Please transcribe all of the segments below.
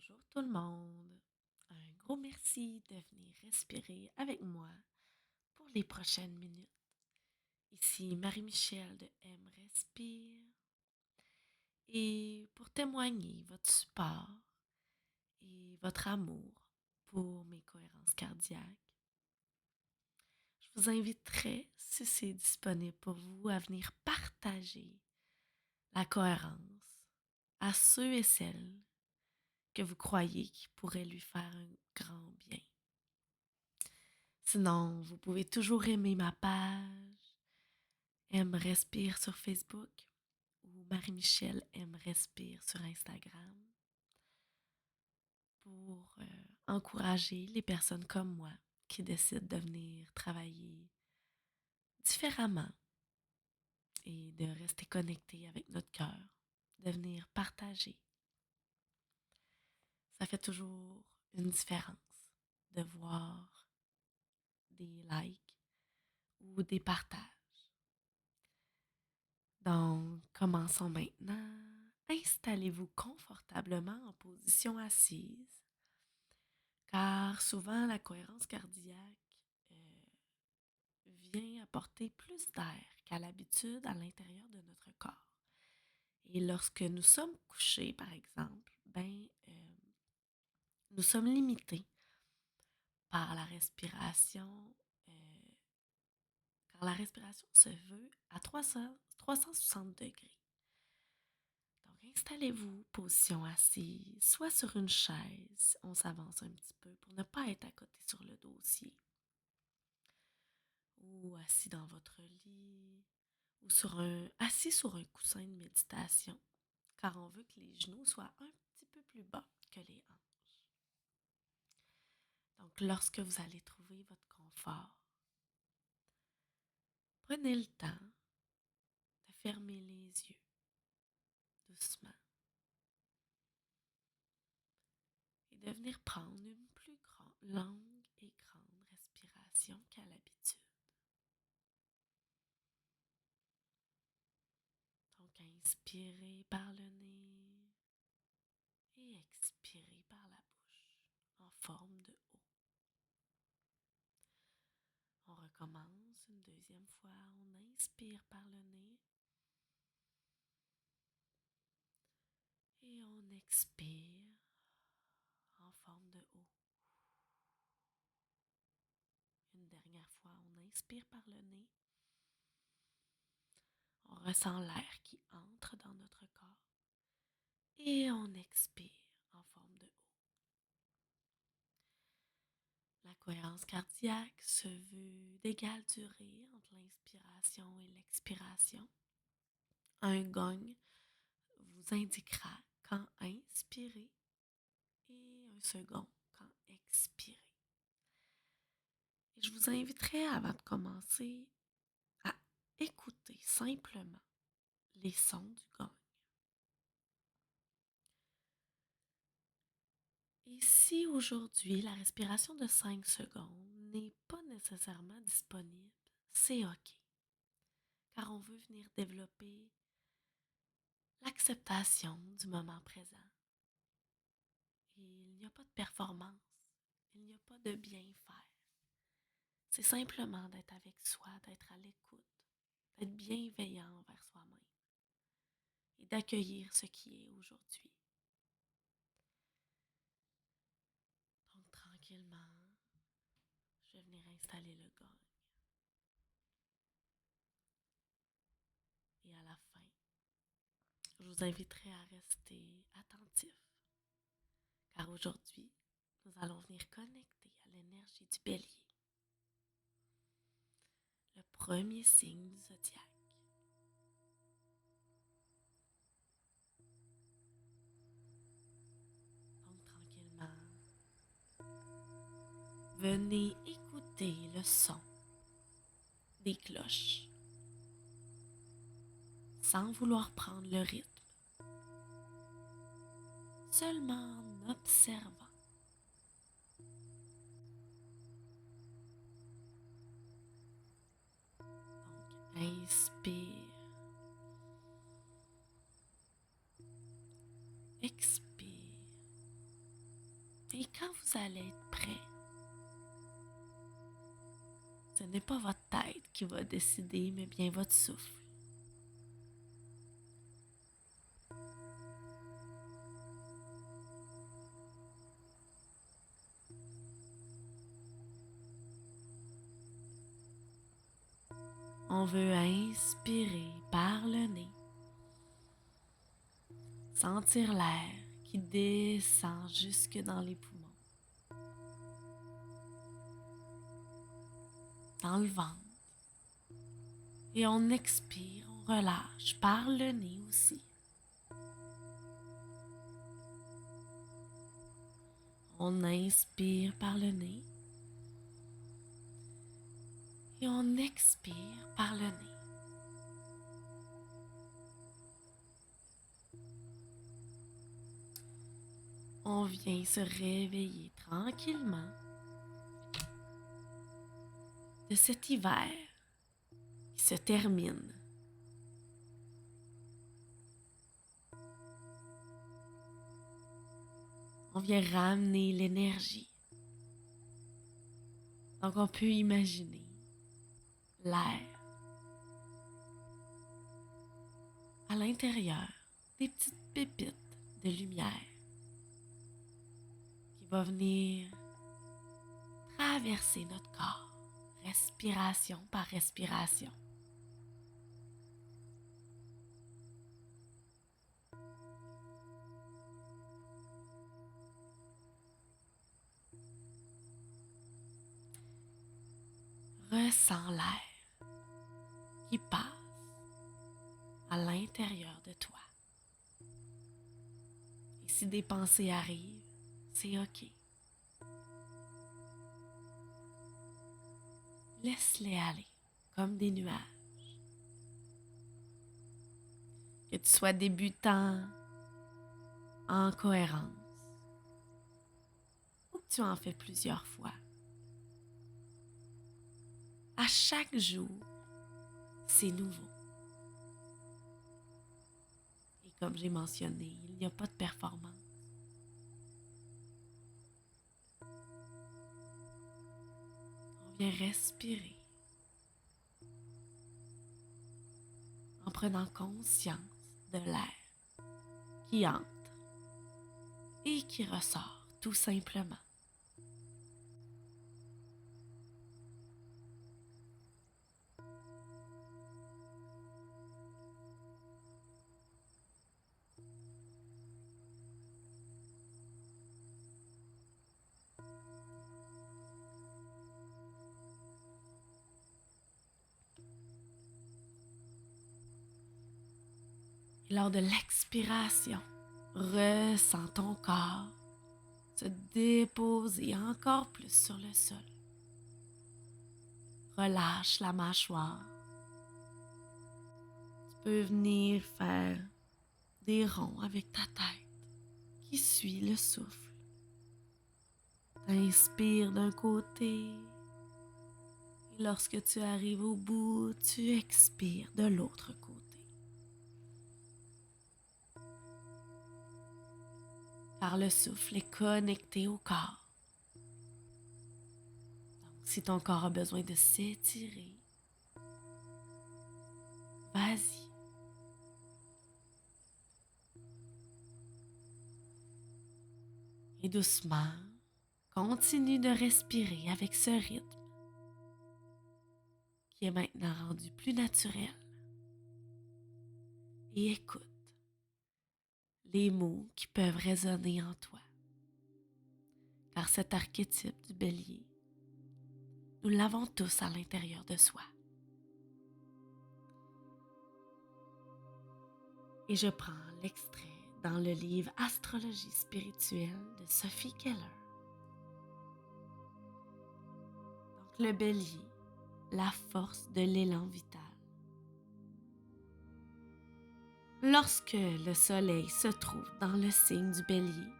Bonjour tout le monde. Un gros merci de venir respirer avec moi pour les prochaines minutes. Ici Marie-Michel de M Respire et pour témoigner votre support et votre amour pour mes cohérences cardiaques, je vous inviterai, si c'est disponible pour vous, à venir partager la cohérence à ceux et celles que vous croyez qui pourraient lui faire un grand bien. Sinon, vous pouvez toujours aimer ma page M Respire sur Facebook ou Marie-Michel M Respire sur Instagram pour encourager les personnes comme moi qui décident de venir travailler différemment et de rester connectés avec notre cœur, de venir partager. Ça fait toujours une différence de voir des likes ou des partages. Donc, commençons maintenant. Installez-vous confortablement en position assise, car souvent la cohérence cardiaque vient apporter plus d'air qu'à l'habitude à l'intérieur de notre corps. Et lorsque nous sommes couchés, par exemple, nous sommes limités par la respiration, car la respiration se veut à 360 degrés. Donc, installez-vous, position assise, soit sur une chaise, on s'avance un petit peu pour ne pas être à côté sur le dossier, ou assis dans votre lit, ou assis sur un coussin de méditation, car on veut que les genoux soient un petit peu plus bas que les hanches. Donc, lorsque vous allez trouver votre confort, prenez le temps de fermer les yeux doucement et de venir prendre une plus longue et grande respiration qu'à l'habitude. Donc, inspirez par le nez et expirez par la bouche en forme de O. On recommence une deuxième fois. On inspire par le nez et on expire en forme de O. Une dernière fois, on inspire par le nez. On ressent l'air qui entre dans notre corps et on expire en forme de O. La cohérence cardiaque se veut d'égale durée entre l'inspiration et l'expiration. Un gong vous indiquera quand inspirer et un second quand expirer. Et je vous inviterai avant de commencer à écouter simplement les sons du gong. Et si aujourd'hui la respiration de 5 secondes n'est pas nécessairement disponible, c'est OK, car on veut venir développer l'acceptation du moment présent. Et il n'y a pas de performance, il n'y a pas de bien faire. C'est simplement d'être avec soi, d'être à l'écoute, d'être bienveillant envers soi-même et d'accueillir ce qui est aujourd'hui. Donc tranquillement, je vais venir installer le gong. Et à la fin, je vous inviterai à rester attentif, car aujourd'hui, nous allons venir connecter à l'énergie du bélier, le premier signe du zodiaque. Donc tranquillement, venez écouter le son des cloches, sans vouloir prendre le rythme, seulement en observant. Donc inspire, expire Et quand vous allez être prêt, ce n'est pas votre tête qui va décider, mais bien votre souffle. On veut inspirer par le nez, sentir l'air qui descend jusque dans les poumons, dans le ventre. Et on expire, on relâche par le nez aussi. On inspire par le nez et on expire par le nez. On vient se réveiller tranquillement de cet hiver qui se termine. On vient ramener l'énergie. Donc on peut imaginer l'air à l'intérieur, des petites pépites de lumière qui va venir traverser notre corps, respiration par respiration. Ressens l'air qui passe à l'intérieur de toi. Et si des pensées arrivent, c'est OK. Laisse-les aller comme des nuages. Que tu sois débutant en cohérence ou que tu en fais plusieurs fois. À chaque jour, c'est nouveau. Et comme j'ai mentionné, il n'y a pas de performance. On vient respirer en prenant conscience de l'air qui entre et qui ressort tout simplement. Et lors de l'expiration, ressens ton corps se déposer encore plus sur le sol. Relâche la mâchoire. Tu peux venir faire des ronds avec ta tête qui suit le souffle. Inspire d'un côté et lorsque tu arrives au bout, tu expires de l'autre côté. Car le souffle est connecté au corps. Donc, si ton corps a besoin de s'étirer, vas-y. Et doucement, continue de respirer avec ce rythme qui est maintenant rendu plus naturel. Et écoute les mots qui peuvent résonner en toi. Car cet archétype du bélier, nous l'avons tous à l'intérieur de soi. Et je prends l'extrait dans le livre Astrologie spirituelle de Sophie Keller. Donc le bélier, la force de l'élan vital. Lorsque le soleil se trouve dans le signe du bélier,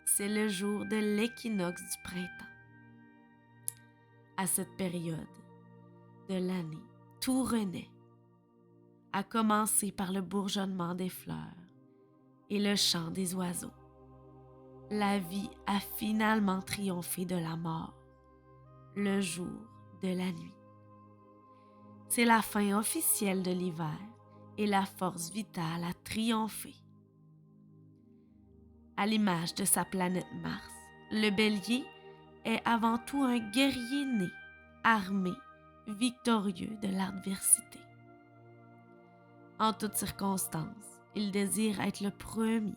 c'est le jour de l'équinoxe du printemps. À cette période de l'année, tout renaît, à commencer par le bourgeonnement des fleurs et le chant des oiseaux. la vie a finalement triomphé de la mort, le jour de la nuit. C'est la fin officielle de l'hiver et la force vitale a triomphé. À l'image de sa planète Mars, le Bélier est avant tout un guerrier né, armé, victorieux de l'adversité. En toutes circonstances, il désire être le premier,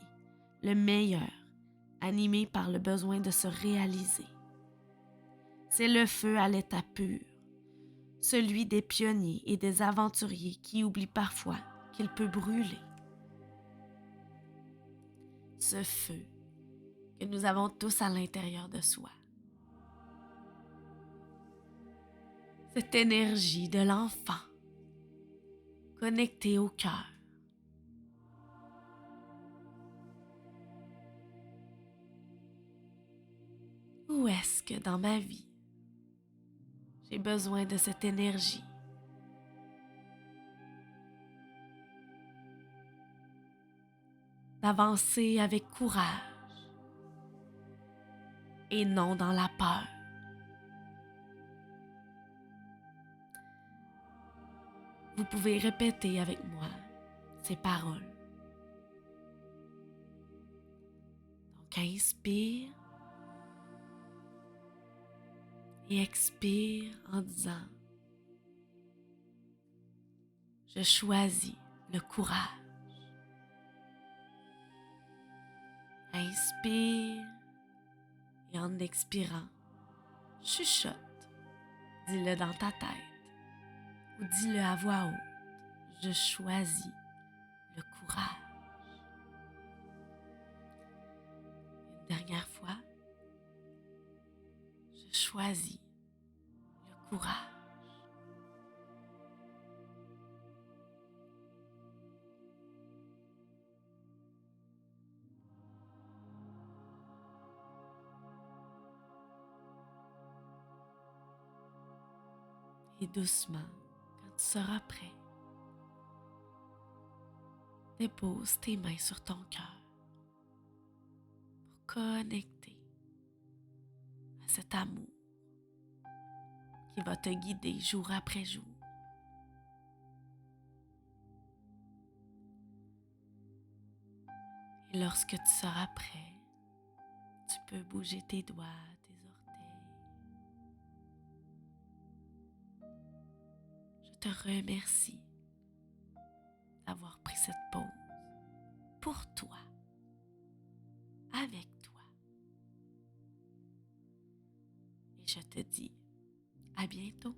le meilleur, animé par le besoin de se réaliser. C'est le feu à l'état pur, celui des pionniers et des aventuriers qui oublient parfois qu'il peut brûler. Ce feu que nous avons tous à l'intérieur de soi. Cette énergie de l'enfant connectée au cœur. Où est-ce que dans ma vie, j'ai besoin de cette énergie? D'avancer avec courage et non dans la peur. Vous pouvez répéter avec moi ces paroles. Donc inspire et expire en disant: je choisis le courage. Inspire et en expirant, chuchote, dis-le dans ta tête ou dis-le à voix haute: je choisis le courage. Une dernière fois, je choisis le courage. Et doucement, quand tu seras prêt, dépose tes mains sur ton cœur pour connecter à cet amour qui va te guider jour après jour. Et lorsque tu seras prêt, tu peux bouger tes doigts, tes orteils. Je te remercie d'avoir pris cette pause pour toi, avec toi. Et je te dis à bientôt.